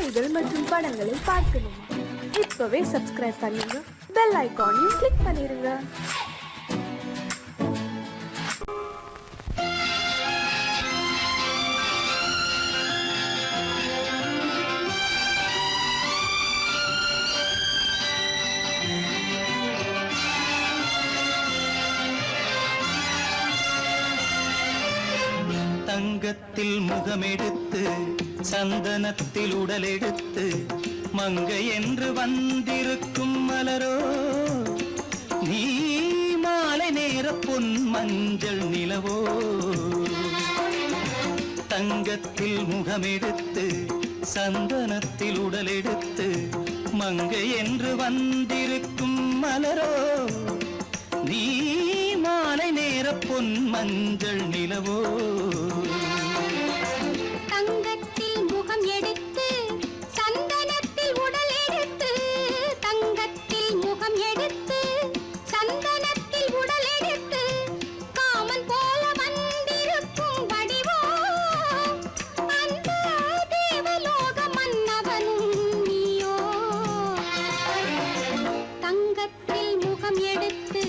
கதைகள் மற்றும் படங்களை பார்க்கணுமா? இப்பவே சப்ஸ்கிரைப் பண்ணுங்க, பெல் ஐகானையும் கிளிக் பண்ணிருங்க. தங்கத்தில் முகமெடுத்து சந்தனத்தில் உடலெடுத்து மங்கை என்று வந்திருக்கும் மலரோ, நீ மாலை நேர பொன் மஞ்சள் நிலவோ. தங்கத்தில் முகமெடுத்து சந்தனத்தில் உடலெடுத்து மங்கை என்று வந்திருக்கும் மலரோ, நீ மாலை நேர பொன் மஞ்சள் நிலவோ. தங்கத்தில் முகம் எடுத்து சந்தனத்தில் உடல் எடுத்து, தங்கத்தில் முகம் எடுத்து சந்தனத்தில் உடல் எடுத்து காமன் போல வந்திருக்கும் வடிவோ, அந்த தேவலோக மன்னவனும் நீயோ. தங்கத்தில் முகம் எடுத்து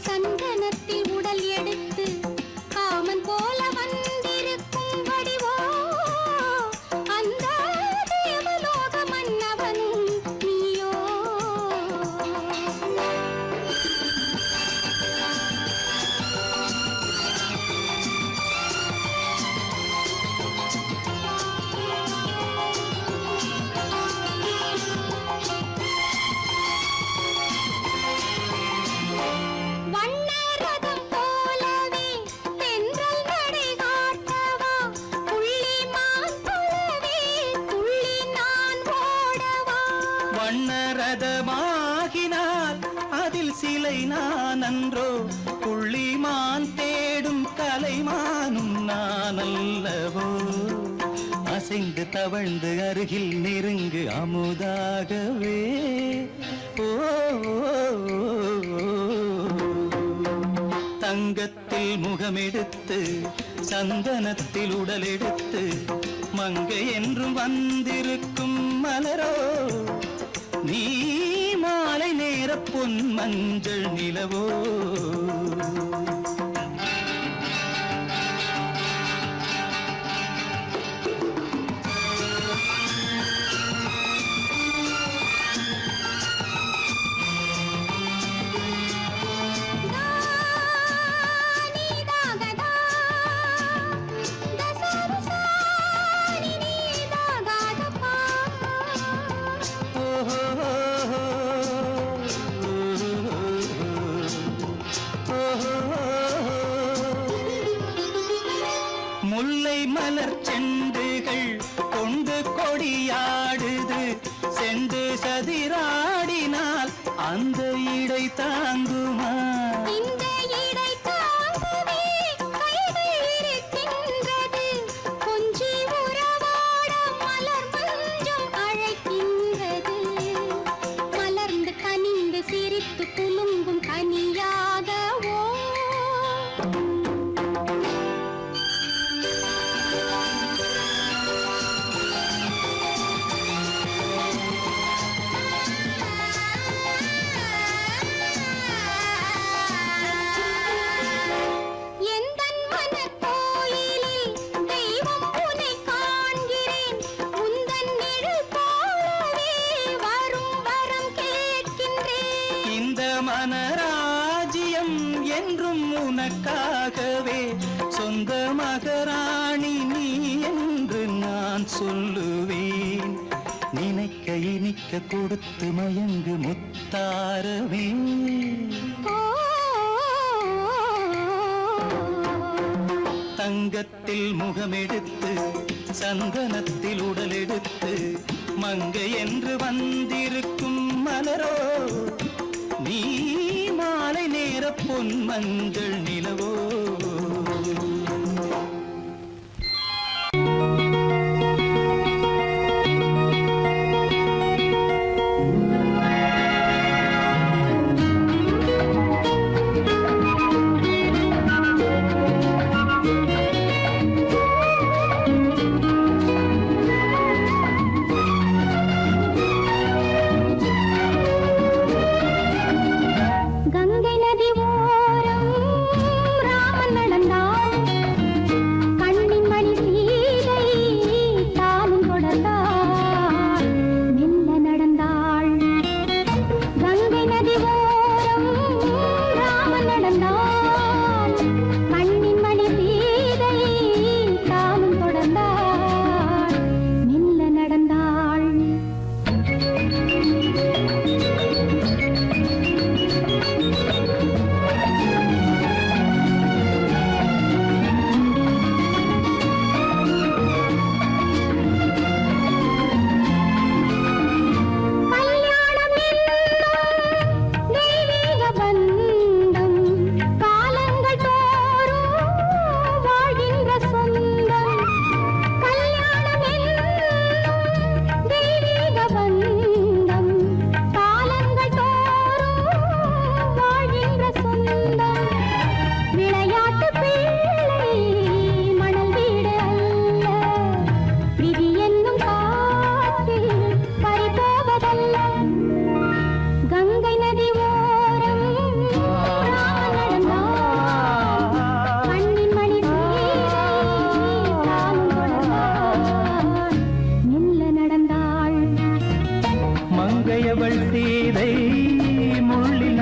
சந்தனத்தில் உடல் எடுத்து காமன் போல வந்திருக்கும் வடிவோ, அந்த தேவலோக மன்னவனும் நீயோ. வண்ணரதம் போலவே தென்றல் நடை காட்டவா, புள்ளிமான் போலவே துள்ளி நான் ஓடவா. வண்ணரதமாகினால் அதில் சிலை நான் அன்றோ, புள்ளிமான் தேடும் கலைமானும் நான் அல்லவோ. அசைந்து தவழ்ந்து அருகில் நெருங்கு அமுதாகவே. ஓ, தங்கத்தில் முகமெடுத்து சந்தனத்தில் உடலெடுத்து மங்கை என்றும் வந்திருக்கும் மலரோ, நீ மாலை நேர பொன் மஞ்சள் நிலவோ. முல்லை மலர் செண்டுகள் கொண்டு கொடியாடுது, செண்டு சதிராடினால் அந்த இடை தாங்குமா? இந்த இடை தாங்கவே கைகள் இருக்கின்றது, கொஞ்சி உறவாட மலர் மஞ்சம் அழைக்கின்றது. மலர்ந்து கனிந்து சிரித்து குலுங்கும் கனியாகவோ. எந்தன் மனக்கோயிலில் தெய்வம் உன்னை காண்கிறேன், உந்தன் நிழல் போலவே வரும் வரம் கேட்கின்றேன். இந்த மனராஜ்யம் என்றும் உனக்காகவே, சொந்த மகராணி நீ என்று நான் சொல்லுவேன். நினைக்க இனிக்க கொடுத்து மயங்கு முத்தாரவே. தங்கத்தில் முகமெடுத்து சந்தனத்தில் உடலெடுத்து மங்கை என்று வந்திருக்கும் மலரோ, நீ மாலை நேர பொன் மஞ்சள் நிலவோ.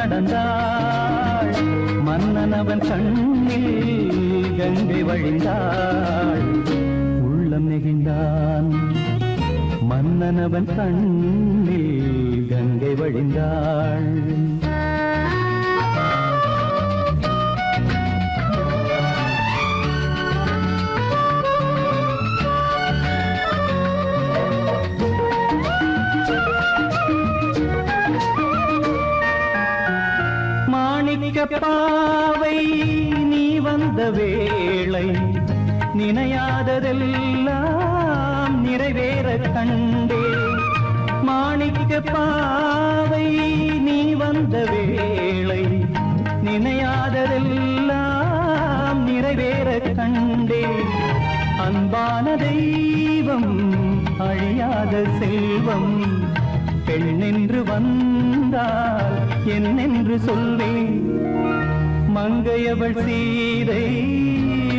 நடந்தாள் மன்னனவன் கண்ணில் கங்கை வழிந்தாள் உள்ளம் நெகிழ்ந்தான் மன்னனவன் கண்ணில் கங்கை வழிந்தாள் பாவை நீ வந்த வேளை நினையாததெல்லாம் நிறைவேற கண்டே மாணிக்க பாவை நீ வந்த வேளை நினையாததெல்லாம் நிறைவேற கண்டே அன்பான தெய்வம் அழியாத செல்வம் பெண்ணென்று வந்தால் என்னென்று சொல்வேன் மங்கையவள் சீதை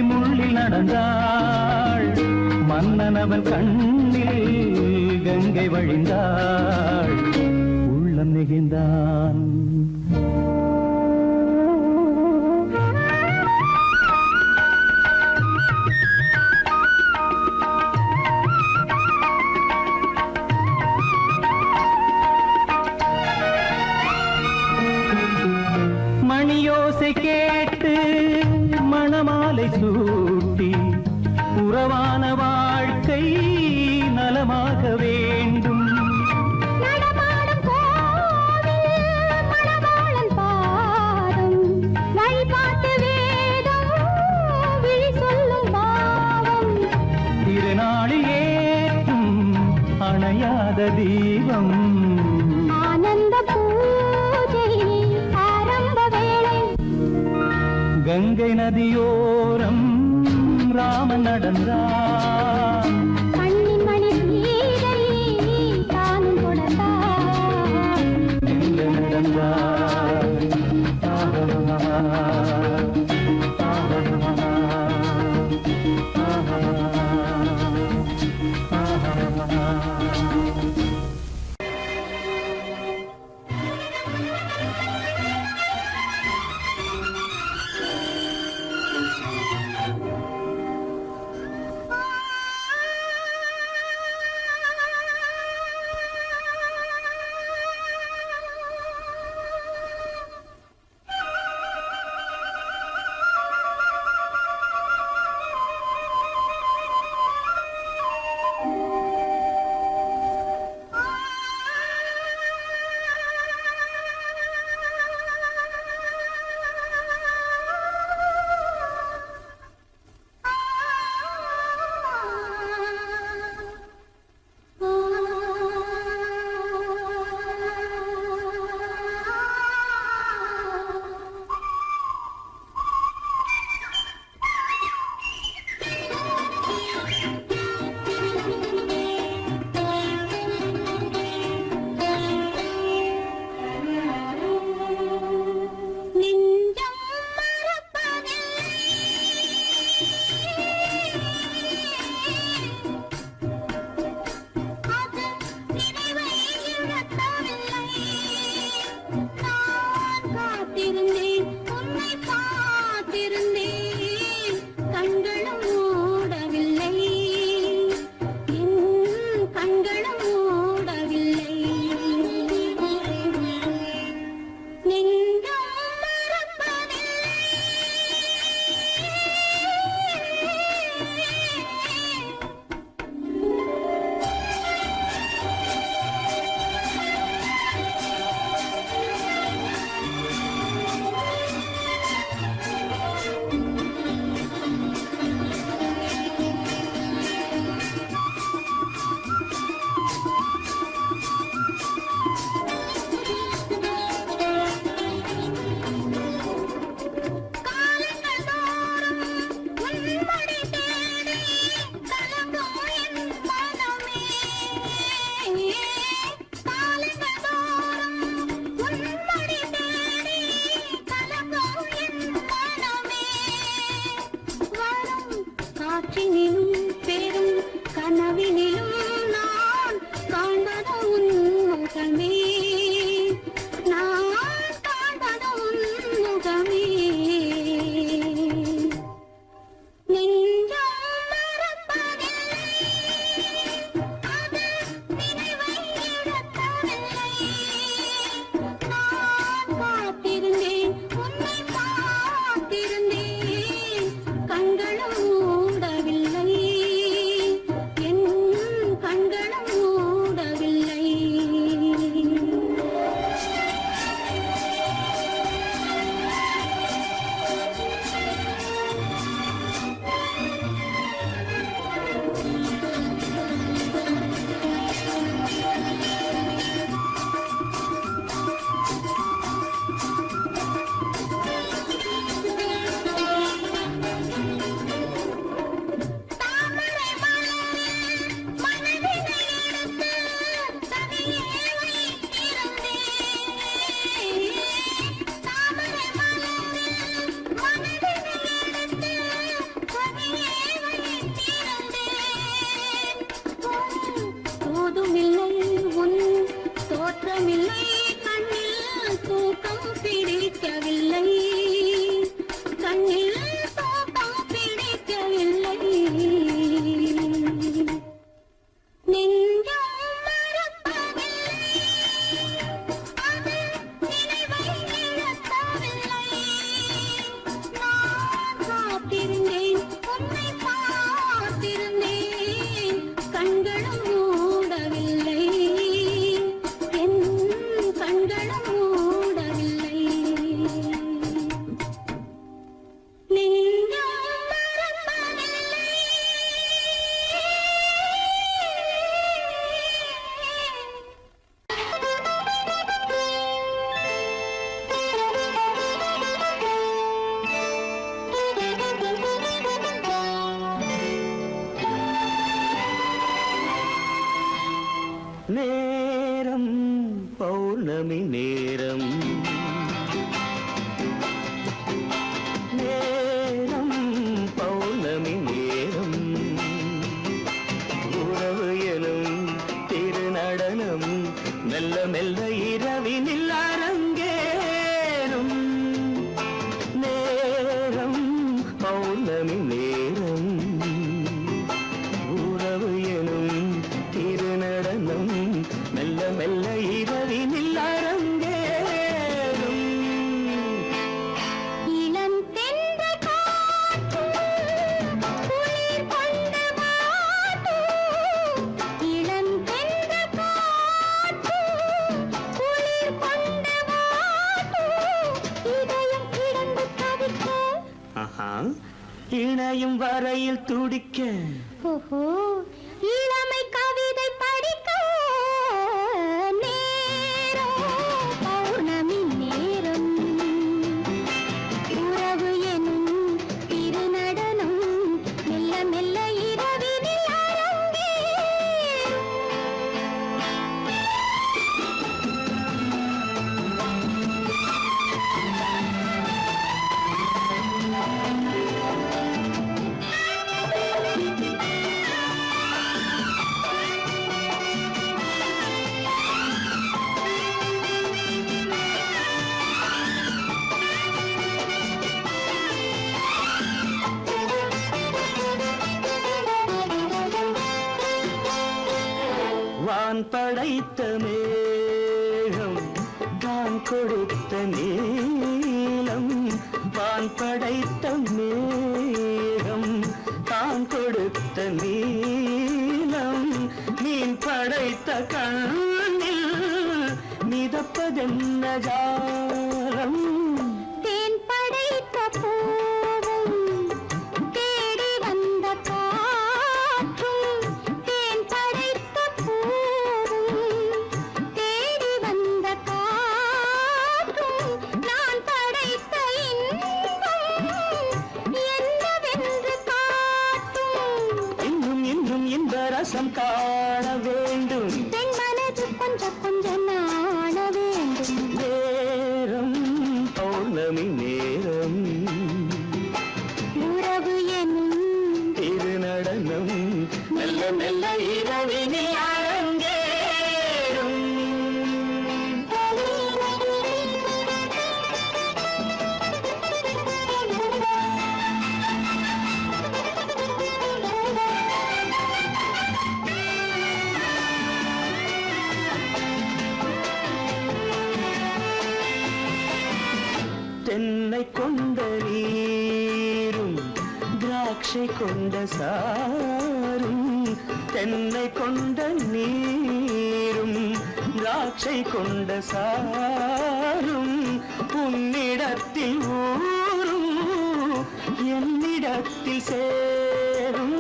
முள்ளில் நடந்தாள் மன்னனவன் கண்ணில் கங்கை வழிந்தாள் உள்ளம் நெகிழ்ந்தான் மணியோசை கேட்டு மணமாலை சூட்டி உறவான வாழ்க்கை நலமாக வேண்டும் நடமாடும் கோவில் மணவாளன் பாதம் வழிபாட்டு வேதம் விழி சொல்லும் பாவம் திருநாளில் ஏற்றும் அணையாத தீபம் ஆனந்த பூஜை ஆரம்ப வேளை கங்கை நதியோரம் ராமன் நடந்தான் கண்ணின் மணி சீதை தானும் கொடுத்தான் எங்க நடந்தான் நேரம் பௌர்ணமி நேரம் நேரம் பௌர்ணமி நேரம் உறவு எனும் திருநடனம் மெல்ல மெல்ல இரவினில் அரங்கேறும் நேரம் பௌர்ணமி நேரம் உறவு எனும் திருநடனம் மெல்ல மெல்ல இரவினில் அரங்கேறும் இளம் தென்றல் காற்றும் குளிர் கொண்ட வாட்டும் இளம் தென்றல் காற்றும் குளிர் கொண்ட வாட்டும் இதயம் கிடந்து தவிக்க இணையும் வரையில் துடிக்க ஓஹோ இளமை கவிதை படிக்க நேரம் பௌர்ணமி நேரம் உறவு எனும் திருநடனம் மெல்ல மெல்ல இரவினில் அரங்கேறும் வான் படைத்த மேகம் தான் கொடுத்த நீலம் வான் படைத்த மேகம் தான் கொடுத்த நீலம் மீன் படைத்த கண்ணில் மிதப்பதென்ன ஜாலம் தேன் படைத்த பூவும் தேடி வந்த காற்றும் தேன் படைத்த பூவும் தேடி வந்த காற்றும் நான் படைத்த இன்பம் என்னவென்று காட்டும் இன்னும் இன்னும் இந்த ரசம் காண வேண்டும் பெண் மனது கொஞ்சம் கொஞ்சம் நாண வேண்டும் நேரம் பௌர்ணமி நேரம் உறவு எனும் திருநடனம் மெல்ல மெல்ல இரவினில் அரங்கேறும் தென்னை கொண்ட நீரும் திராட்சை கொண்ட சாரும் தென்னை கொண்ட நீரும் திராட்சை கொண்ட சாரும் உன்னிடத்தில் ஊரும் என்னிடத்தில் சேரும்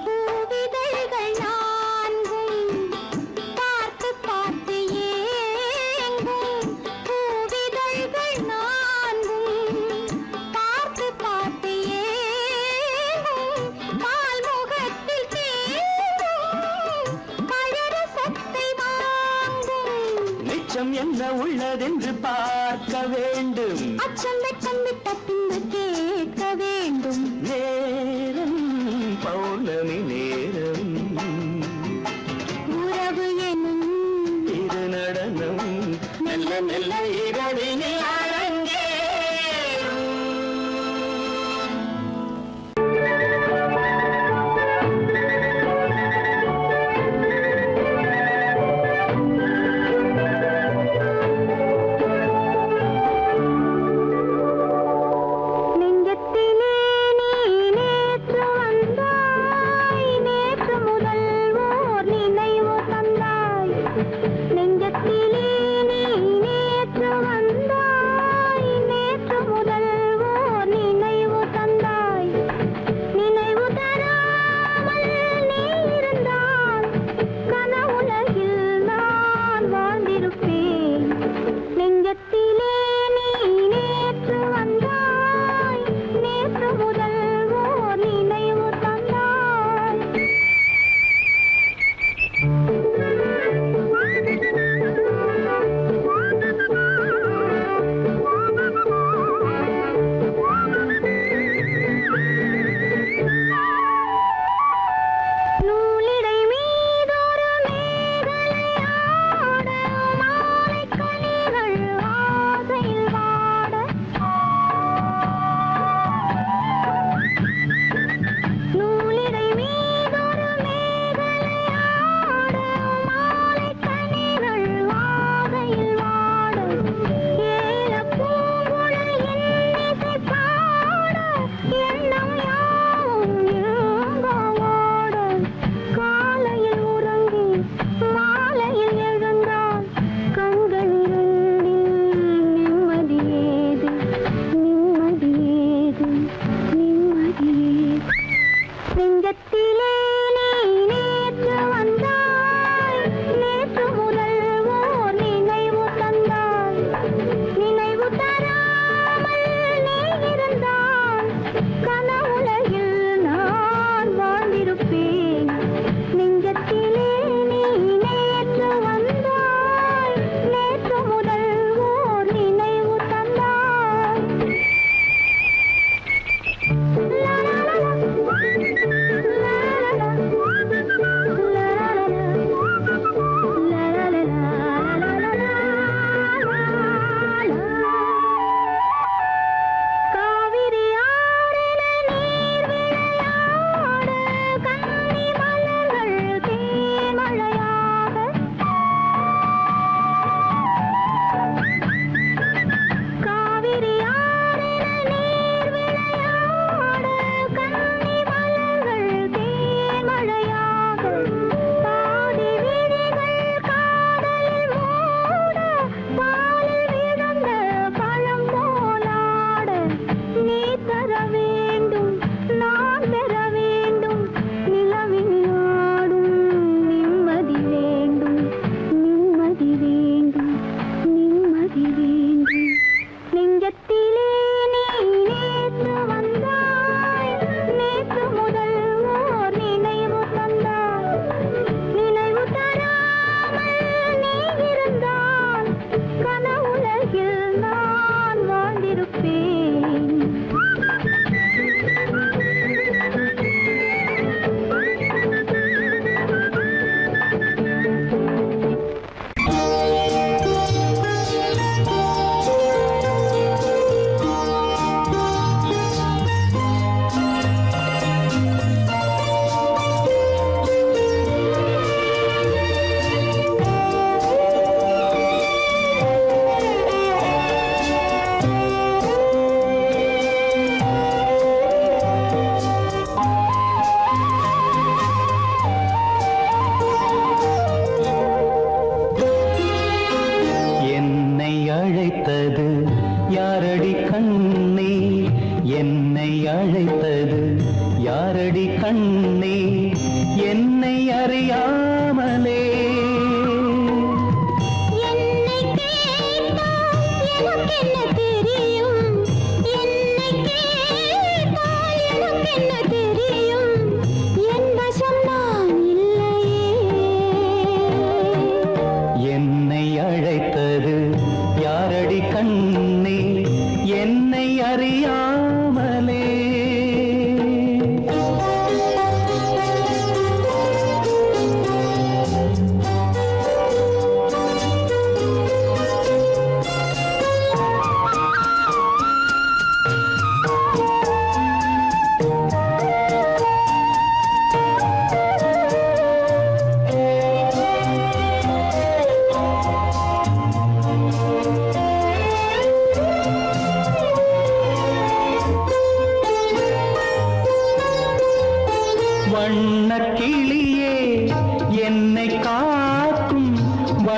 பூவிதழ்கள் நான்கும் பார்த்து பார்த்து ஏங்கும் பூவிதழ்கள் நான்கும் பார்த்து பார்த்து ஏங்கும் பால்முகத்தில் தேங்கும் பழரசத்தை வாங்கும் நிச்சம் என்ன உள்ளதென்று பார்க்க வேண்டும் அச்சம் வெச்சம் விட்ட பின்பு கேட்க வேண்டும் நேரம் பௌர்ணமி நேரம் உறவு எனும் திருநடனம் மெல்ல மெல்ல இரவினில் அரங்கேறும் நெஞ்சத்திலே நீ நேற்று வந்தாய் நேற்று முதல் ஓர் நினைவு தந்தாய் நெஞ்சத்திலே நீ நேற்று வந்தாய் நேற்று முதல் ஓர் நினைவு தந்தாய் நினைவு தராமல் நீ இருந்தால் கனவுலகில் நான் வாழ்ந்திருப்பேன் நெஞ்சத்திலே நீ நேற்று வந்தாய் நேற்று முதல் ஓர் நினைவு தந்தாய்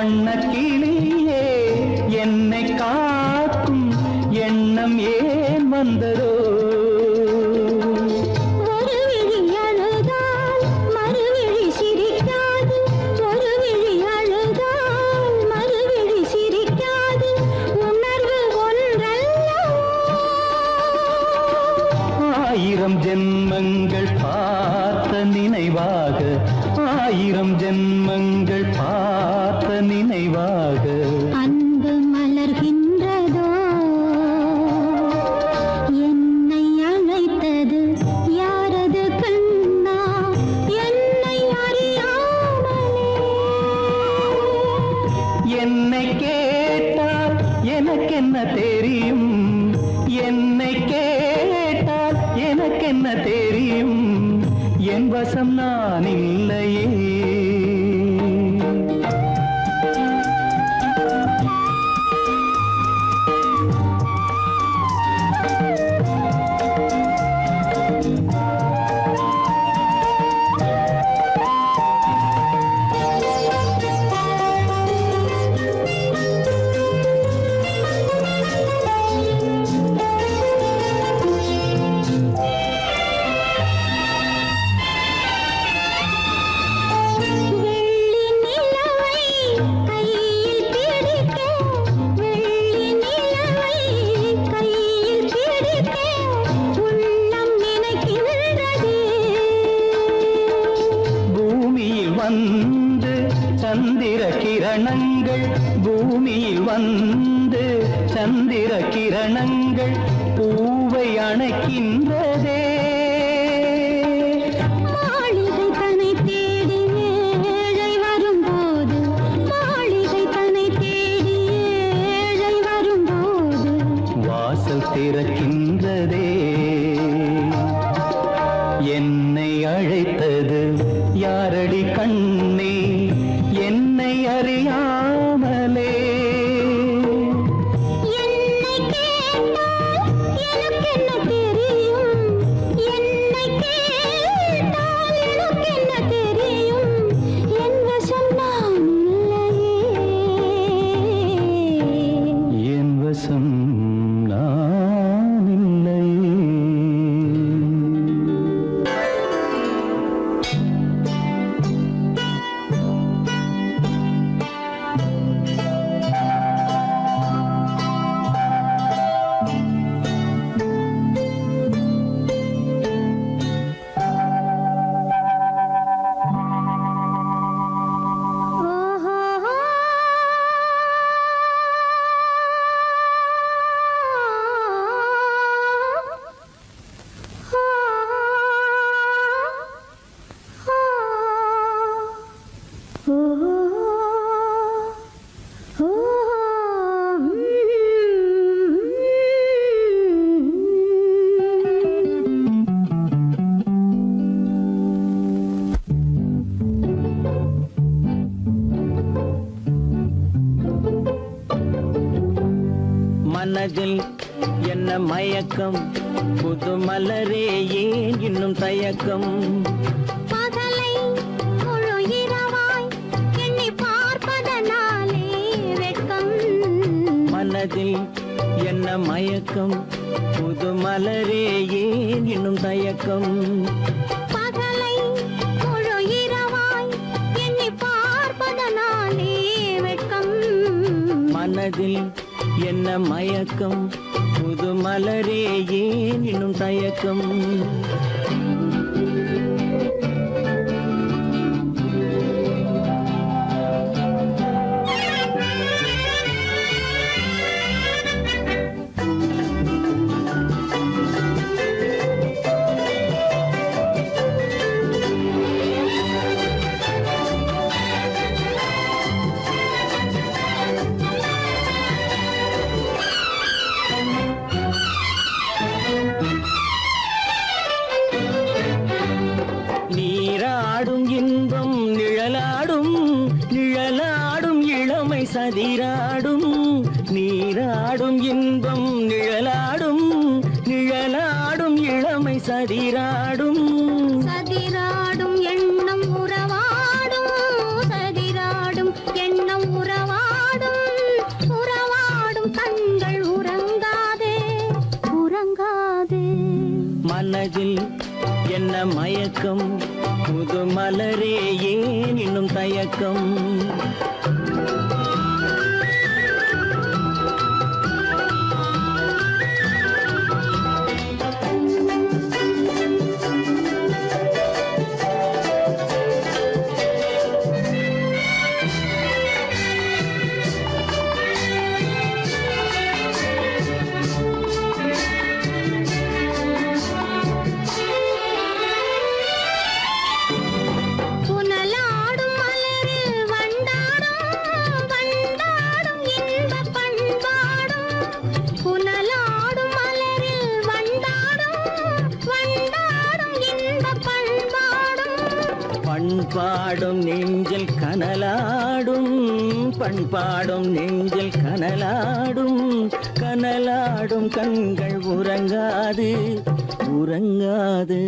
வண்ணக்கிளியே என்னை காக்கும் எண்ணம் ஏன் வந்ததோ ஒரு விழி அழுதால் மறுவிழி சிரிக்காது ஒரு விழி அழுதால் மறுவிழி சிரிக்காது உணர்வு ஒன்றல்லவோ ஆயிரம் ஜென்மங்கள் பார்த்த நினைவாக ஆயிரம் ஜென்மங்கள் பார்த்த நினைவாக அன்பு மலர்கின்றதோ என்னை அழைத்தது யாரது கண்ணா என்னை அறியாமலே என்னை கேட்டால் எனக்கென்ன தெரியும் என்னை கேட்டால் எனக்கென்ன தெரியும் என் வசம் நான் இல்லையே வெள்ளி நிலவை கையில் பிடிக்க வெள்ளி நிலவை கையில் பிடிக்க உள்ளம் நினைக்கின்றதே பூமியில் வந்து சந்திர கிரணங்கள் பூமியில் வந்து சந்திர கிரணங்கள் பூவை அணைக்கின்றதே மாளிகை தன்னை தேடி ஏழை வரும்போது மாளிகை தன்னை தேடி ஏழை வரும்போது வாசல் திறக்கின்றதே என்னை அழைத்தது யாரடி கண்ணே என்னை அறியாமலே என்னை கேட்டால் எனக்கென்ன தெரியும் என்னை கேட்டால் எனக்கென்ன தெரியும் என் வசம் நான் இல்லையே என் வசம் நான் இல்லை மனதில் என்ன மயக்கம் புது மலரே ஏன் இன்னும் தயக்கம் பகலை முழு இரவாய் எண்ணி பார்ப்பதனாலே வெட்கம் மனதில் என்ன மயக்கம் புது மலரே ஏன் இன்னும் தயக்கம் பகலை முழு இரவாய் எண்ணி பார்ப்பதனாலே வெட்கம் மனதில் என்ன மயக்கம் புது மலரே ஏன் இன்னும் தயக்கம் நீராடும் இன்பம் நிழலாடும் நிழலாடும் இளமை சதிராடும் நீராடும் இன்பம் நிழலாடும் நிழலாடும் இளமை சதிராடும் சதிராடும் எண்ணம் உறவாடும் சதிராடும் எண்ணம் உறவாடும் என்ன மயக்கம் புது மலரே ஏன் இன்னும் தயக்கம் பண்பாடும் நெஞ்சில் கனலாடும் பண்பாடும் நெஞ்சில் கனலாடும் கனலாடும் கண்கள் உறங்காது உறங்காது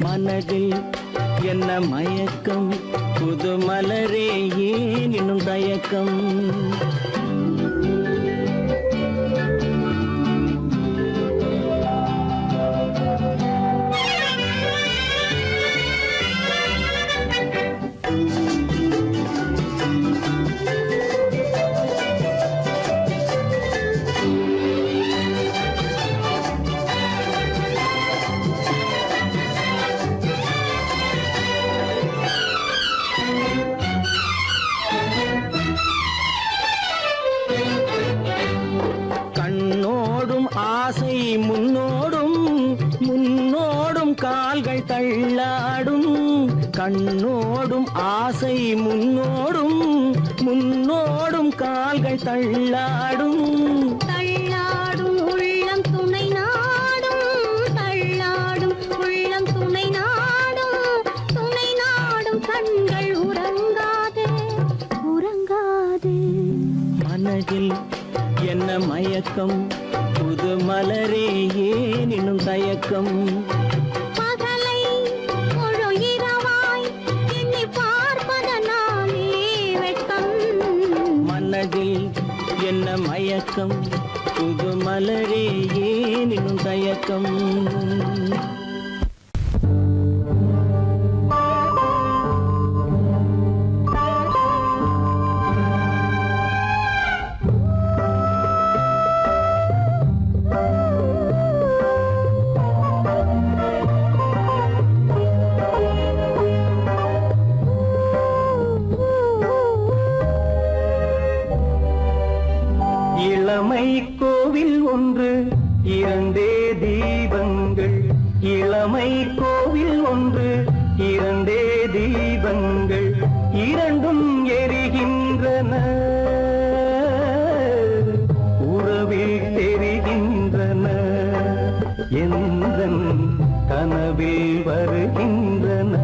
மனதில் என்ன மயக்கம் புது மலரே ஏன் இன்னும் தயக்கம் ஆசை முன்னோடும் முன்னோடும் கால்கள் தள்ளாடும் கண்ணோடும் ஆசை முன்னோடும் முன்னோடும் கால்கள் தள்ளாடும் தள்ளாடும் உள்ளம் துணை நாடும் தள்ளாடும் உள்ளம் துணை நாடும் கண்கள் உறங்காது உறங்காது மனதில் என்ன மயக்கம் புது மலரே ஏன் இன்னும் தயக்கம் பகலை முழு இரவாய் எண்ணி பார்ப்பதனாலே வெட்கம் மனதில் என்ன மயக்கம் புது மலரே ஏன் இன்னும் தயக்கம் இளமை கோவில் ஒன்று இரண்டே தீபங்கள் இளமை கோவில் ஒன்று இரண்டே தீபங்கள் இரண்டும் எரிகின்றன உறவில் தெரிகின்றன எந்தன் கனவில் வருகின்றன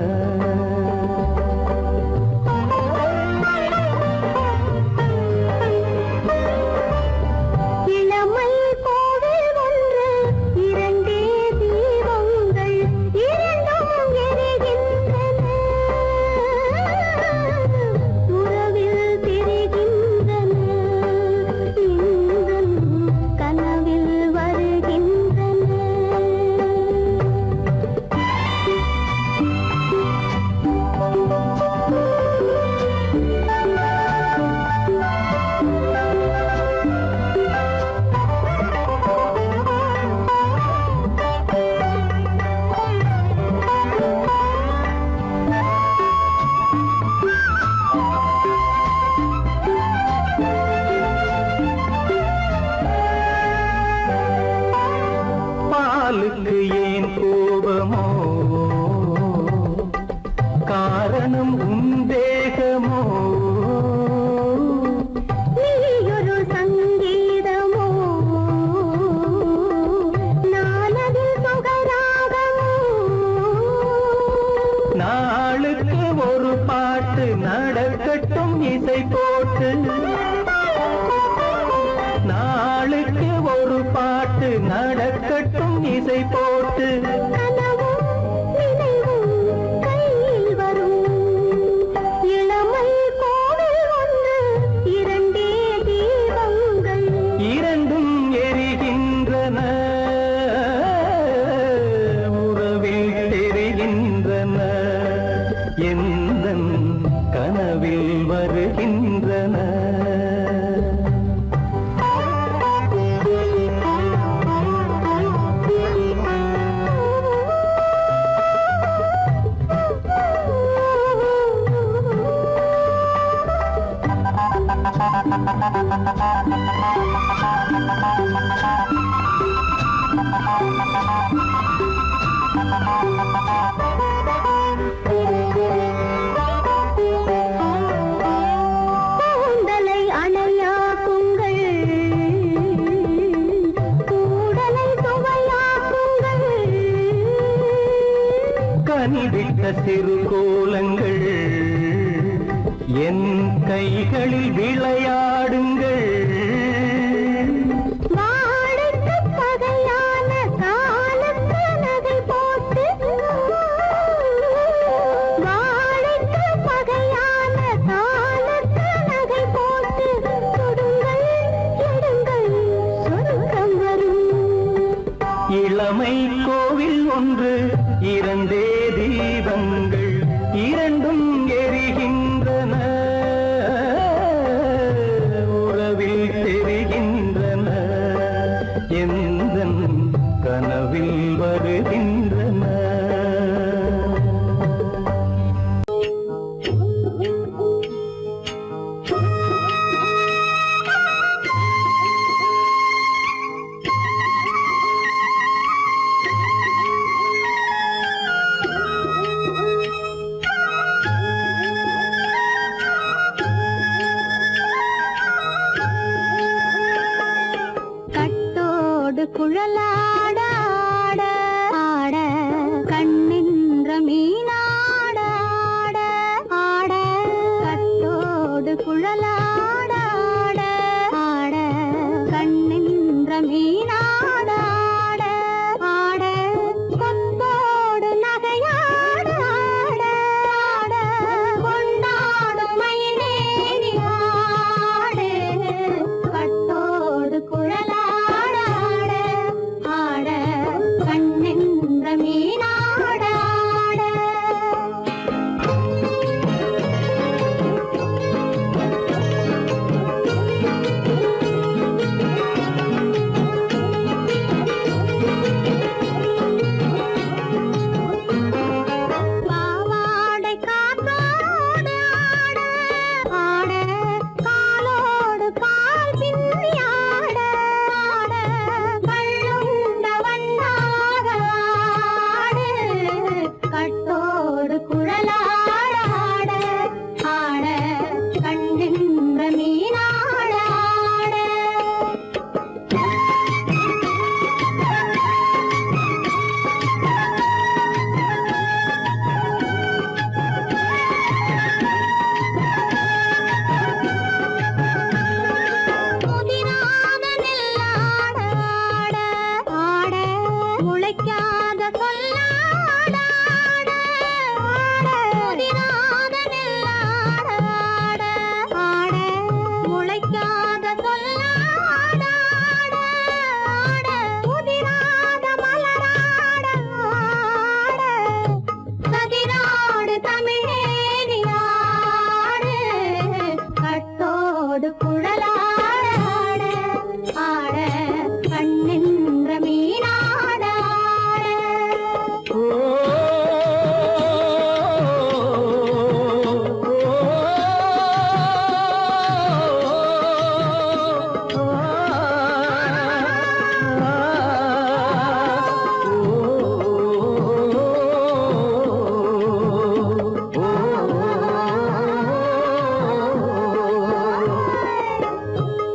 பாலுக்கு ஏன் கோபமோ காரணம் உந்தேகமோ நீயொரு சங்கீதமோ நானது சுகராகமோ நாளுக்கு ஒரு பாட்டு நடக்கட்டும் இசை போட்டு நாளுக்கு ஒரு பாட்டு நடக்கட்டும் இசை போட்டு கனவும் நினைவும் கையில் வரும் இளமை கோவில் ஒன்று இரண்டே தீபங்கள் இரண்டும் எரிகின்றன உறவில் தெரி வருகின்றன. கூந்தலை அணையாக்குங்கள், கூடலை சுவையாக்குங்கள். கனிவிட்ட சிறு கோலங்கள் என் கைகளில் விளையாடுங்கள். வாழைக்கு பகையான காலுக்கு நகை போட்டு, வாழைக்கு பகையான காலுக்கு நகை போட்டு தொடுங்கள், எடுங்கள், சொர்க்கம் வரும். இளமை கோவில் ஒன்று, இரண்டே தீபங்கள், இரண்டும் எரிகின்றன, உறவில் தெரிகின்றன, எந்தன் கனவில் வருகின்றன. கட்டோடு குழலாட ஆட ஆட, கண்ணின்ற மீனாட ஆட ஆட. கட்டோடு குழலாட ஆட ஆட, கண்ணின்ற மீனாட ஆட ஆட. கொத்தோடு நகையாட ஆட ஆட, கொண்டாடும் மயிலேறி ஆடு. கட்டோடு குழலாட ஆட ஆட, கண்ணின்ற மீனாட ஆட. பாவாடை காத்தோடு ஆட ஆட, காலோடு கால் பின்னி ஆட ஆட. கள்ளுண்ட வண்ணாக ஆடு, கட்டோடு குழலாட ஆட ஆட, கண்ணின்ற மீனாட ஆட. முதிராத நெல்லாட ஆட ஆட, முளைக்காத சொல்லாட ஆட ஆட. முதிராத நெல்லாட ஆட ஆட, முளைக்காத சொல்லாட ஆட ஆட. முதிராத மலராட ஆட, கதிராடு தமிழேறி ஆடு. கட்டோடு குழலாட ஆட ஆட, கண்ணின்ற மீனாட ஆட.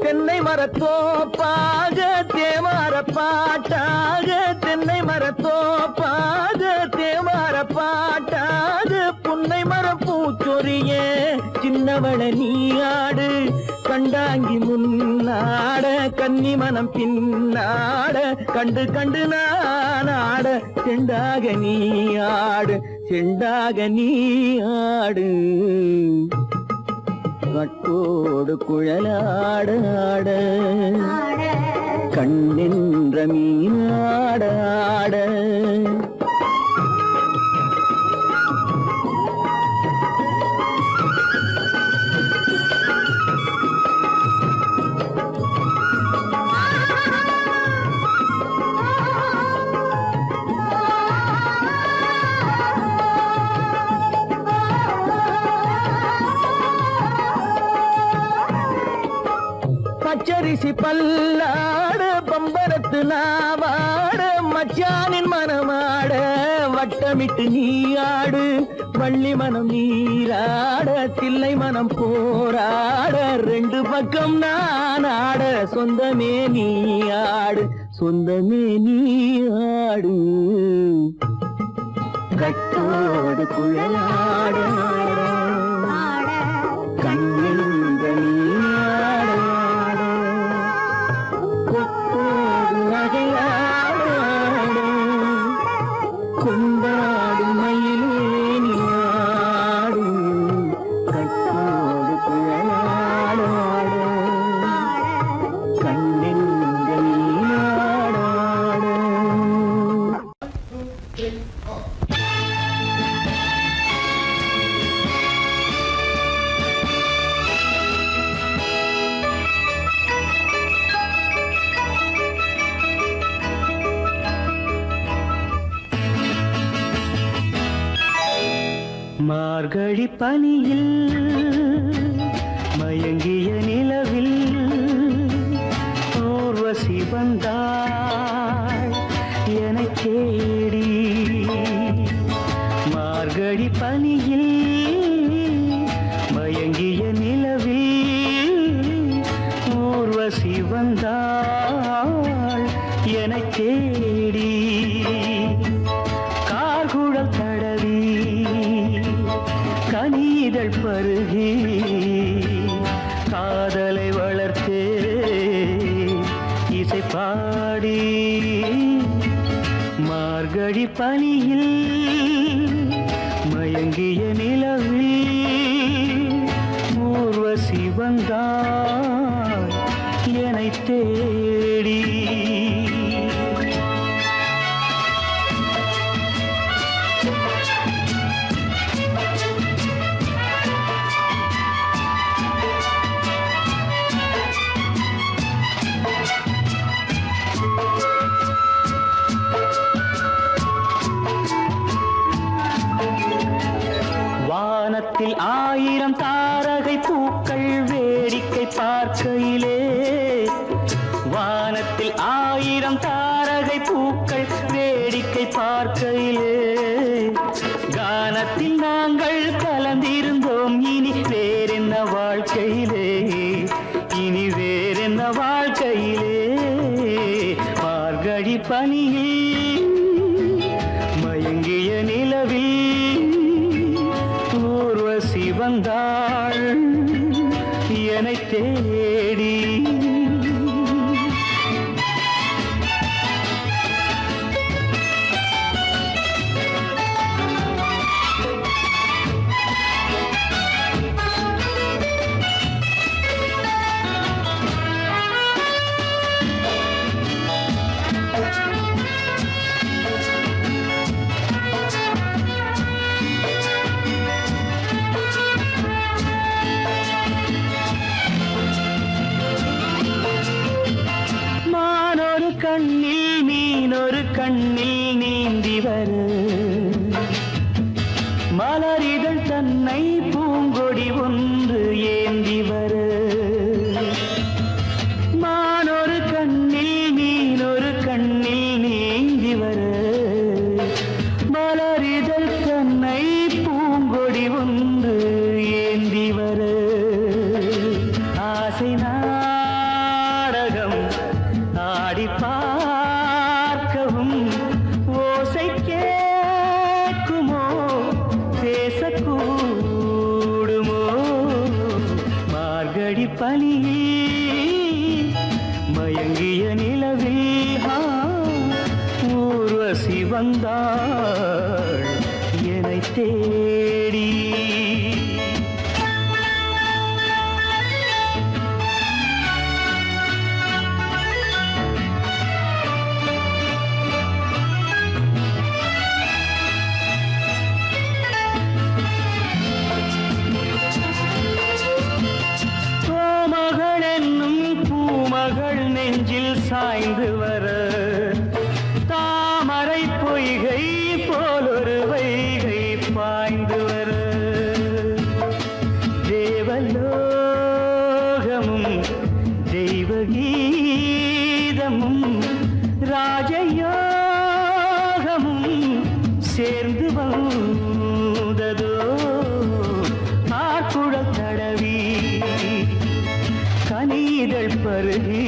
தென்னை மரத்தோப்பாக தேமார பாட்டாக, தென்னை மரத்தோப்பாக தேமார பாட்டாக, புன்னை மரம் பூச்சொரிய சின்னவள நீயாடு. கண்டாங்கி முன்னாட, கன்னி மனம் பின்னாட, கண்டு கண்டு நானாட, செண்டாக நீயாடு, செண்டாக நீயாடு. கட்டோடு குழலாட ஆட, ஆட கண்ணின்ற மீனாட ஆட. பச்சரிசி பல்லாடு பம்பரத்து நாவாடு மச்சானின் மனமாட வட்டமிட்டு நீ ஆடு வள்ளி மனம் நீராட தில்லை மனம் போராட ரெண்டு பக்கம் நான் ஆட சொந்தமே நீ ஆடு சொந்தமே நீ ஆடு கட்டோடு குழலாட கண்ணில் நீயாட கொத்தோடு நகையாட கொண்டாடு மயிலே நீயாடு கட்டோடு குழலாட கண்ணில் நீயாட மார்கழி பனியில் மயங்கிய நிலவில் ஊர்வசி வந்தாள் எனச் தேடி மார்கழி பனியில் மயங்கிய நிலவில் ஊர்வசி வந்தாள் எனச் தேடி கார்குழல் தடவி கனிதழ் பருகி காதலை வளர்த்தே இசை பாடி மார்கழி பனியில் மயங்கிய நிலவில் ஊர்வசி வந்தாள் என்னைத் தேடி வானத்தில் 1000 தாரகை பூக்கள் வேடிக்கை பார்க்கையிலே வானத்தில் 1000 தாரகை பூக்கள் வேடிக்கை பார்க்கையிலே கானத்தில் நாங்கள் கலந்திருந்தோம் இனி வேறென்ன வாழ்க்கையிலே இனி வேறென்ன வாழ்க்கையிலே மார்கழி பனியில் மயங்கிய நிலவில் ஊர்வசி வந்தாள் என்னைத் தேடி கண்ணில் மீனொரு கண்ணில் நீந்தி வர மலரிதழ் தன்னை பூங்கொடி ஒன்று ஏந்தி வர மானொரு கண்ணில் மீனொரு கண்ணில் நீந்தி வர மலரிதழ் தன்னை பூங்கொடி ஒன்று ஏந்தி வர ஆசை நாடகம் ஆடி பார்க்கவும் ஓசை கேட்குமோ பேசக்கூடுமோ மார்கழி பனியில் மயங்கிய நிலவில் ஊர்வசி வந்தாள் என்னைத் தேடி மகள் நெஞ்சில் சாய்ந்து வர தாமரை பொய்கை போலொரு வைகை பாய்ந்து வர தேவலோகமும் தெய்வ தேவகீதமும் ராஜயோகமும் சேர்ந்து வந்ததோ ஆக்குழல் தடவி கனிதழ் பருகி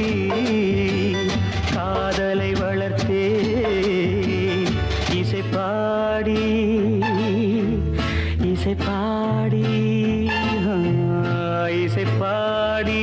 காதலை வளர்த்தே இசை பாடி இசை பாடி இசை பாடி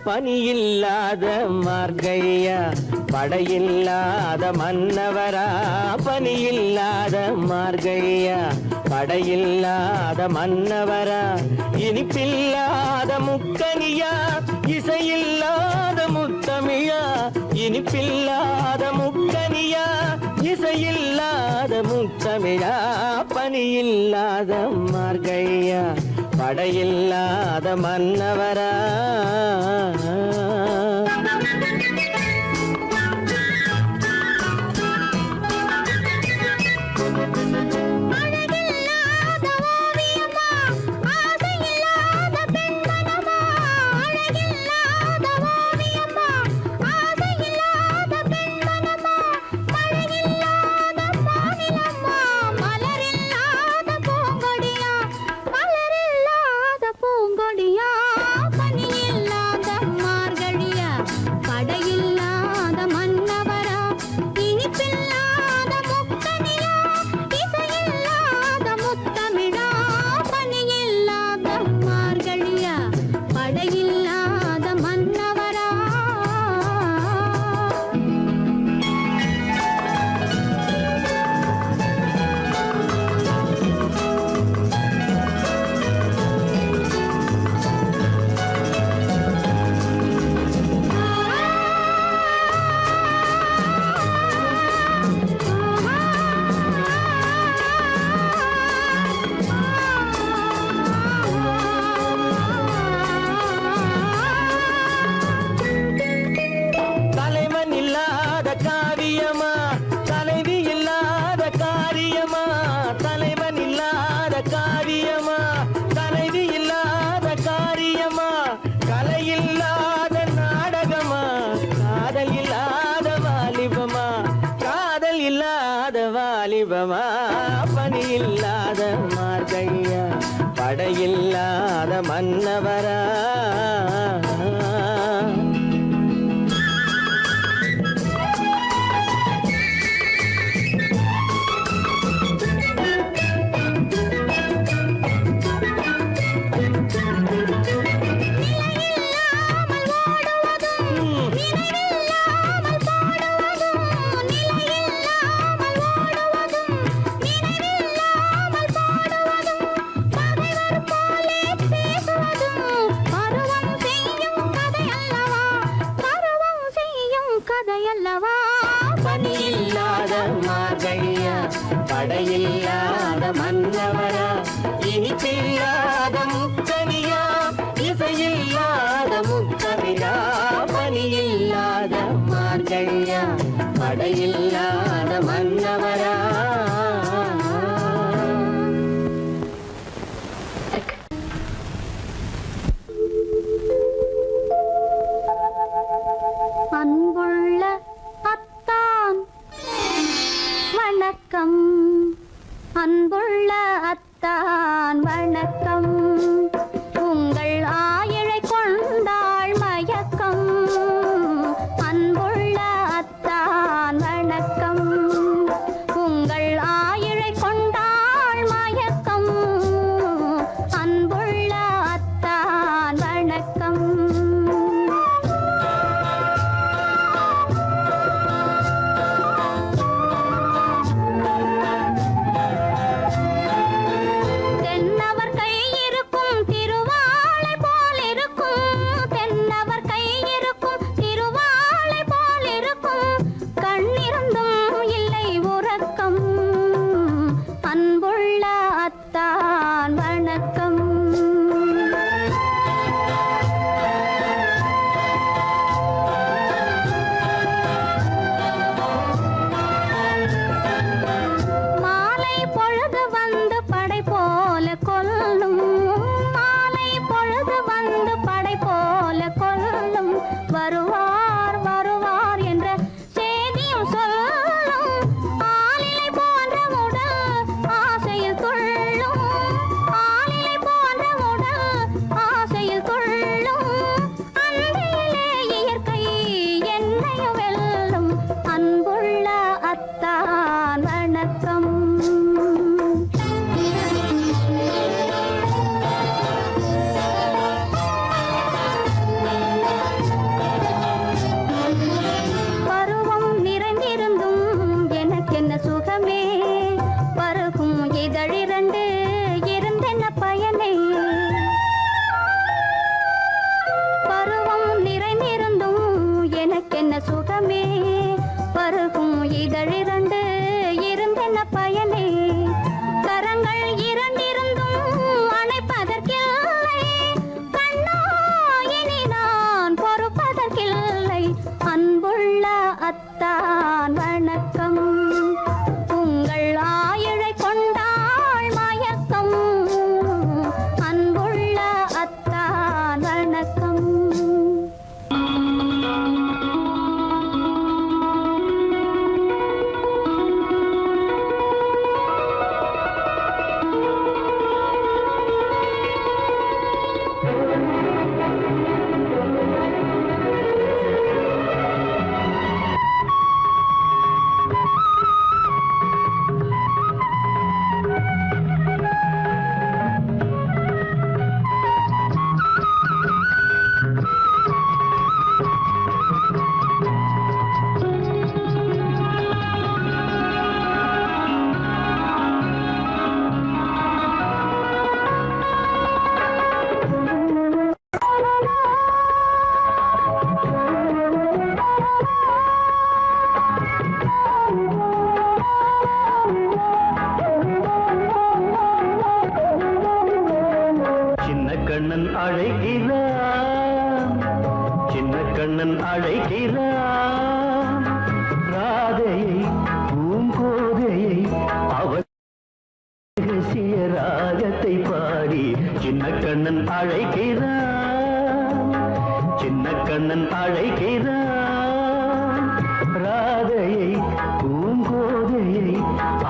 பனியில்லாத மார்கழியா படையில்லாத மன்னவரா பனியில்லாத மார்கழியா படையில்லாத மன்னவரா இனிப்பில்லாத முக்கனியா இசையில்லாத முத்தமிழா இனிப்பில்லாத முக்கனியா இசையில்லாத முத்தமிழா பனியில்லாத மார்கழியா படையில்லாத மன்னவரா பனியில்லாத மார்கழியா படையில்லாத மன்னவரா பனியில்லாத மார்கழியா படையில்லாத மன்னவரா இனிப்பில்லாத முக்கனியா இசையில்லாத முக்கமிழா பனியில்லாத மார்கழியா படையில்லாத மன்னவரா அன்புள்ள அத்தான் வணக்கம் அன்புள்ள அத்தான் வணக்கம் உங்கள் ஆயிழை கொண்டாள் மயக்கம் அன்புள்ள அத்தான் வணக்கம் தேனிருந்தும் எனக்கென்ன சுகமே பருகும் இதழிரண்டு இருந்தென்ன பயனே கரங்கள் இரண்டிருந்தும் அணைப்பதற்கில்லை கண்ணா இனி நான் பொறுப்பதற்கில்லை அன்புள்ள அத்தான் வணக்கம் உங்கள் ஆயுளை கொண்டாள் மயக்கம் அன்புள்ள அத்தான் வணக்கம் கண்ணன் அழைக்கிறான் சின்ன கண்ணன் அழைக்கிறான் ராதையை பூங்கோதையை அவள் ரகசிய ராகத்தை பாடி சின்ன கண்ணன் அழைக்கிறான் சின்ன கண்ணன் அழைக்கிறான் ராதையை பூங்கோதையை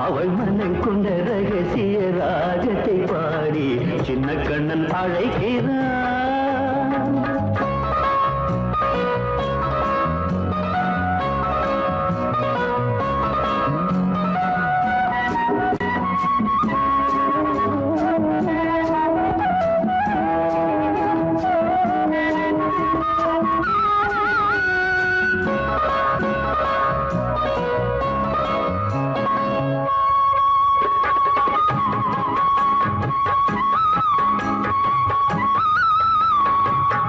அவள் மனம் கொண்ட ரகசிய ராகத்தை பாடி சின்ன கண்ணன் அழைக்கிறான்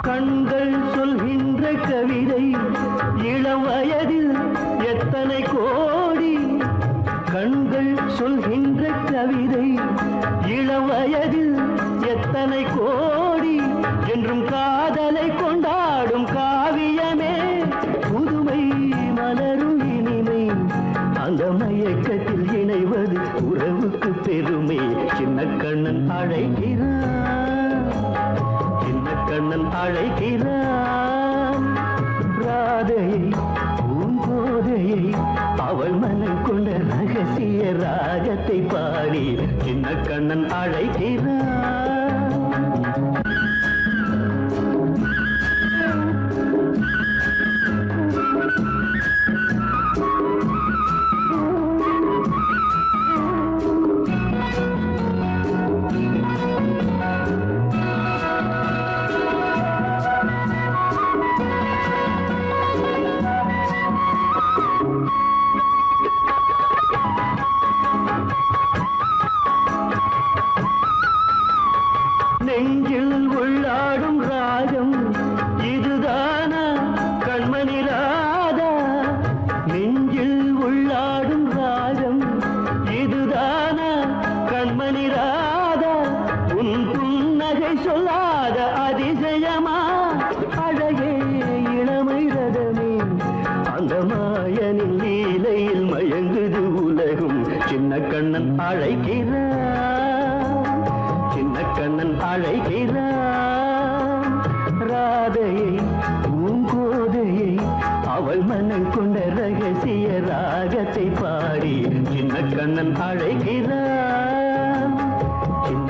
கண்கள் சொல்கின்ற கவிதை இளம் வயதில் எத்தனை கோடி கண்கள் சொல்கின்ற கவிதை இளம் வயதில் எத்தனை கோடி என்றும் காதலை கொண்டாடும் காவியமே புதுமை மலரும் இனிமை அந்த மயக்கத்தில் இணைவது உறவுக்கு பெருமை சின்ன கண்ணன் அழைக்கிறான் சின்ன கண்ணன் அழைக்கிறான் ராதையை பூங்கோதையை அவள் மனம் கொண்ட ரகசிய ராகத்தை பாடி சின்ன கண்ணன் அழைக்கிறான் நெஞ்சில் உள்ளாடும் ராகம் இதுதானா கண்மணி ராதா நெஞ்சில் உள்ளாடும் ராகம் இதுதானா கண்மணி ராதா உன் புன்னகை சொல்லாத அதிசயமா அழகே இளமை ரதமே அந்த மாயனின் லீலையில் மயங்குது உலகும் சின்ன கண்ணன் அழைக்கிறான் சின்ன கண்ணன் அழைக்கிறான் ராதையை பூங்கோதையை அவள் மனம் கொண்ட ரகசிய ராகத்தை பாடி சின்ன கண்ணன் அழைக்கிறான் சின்ன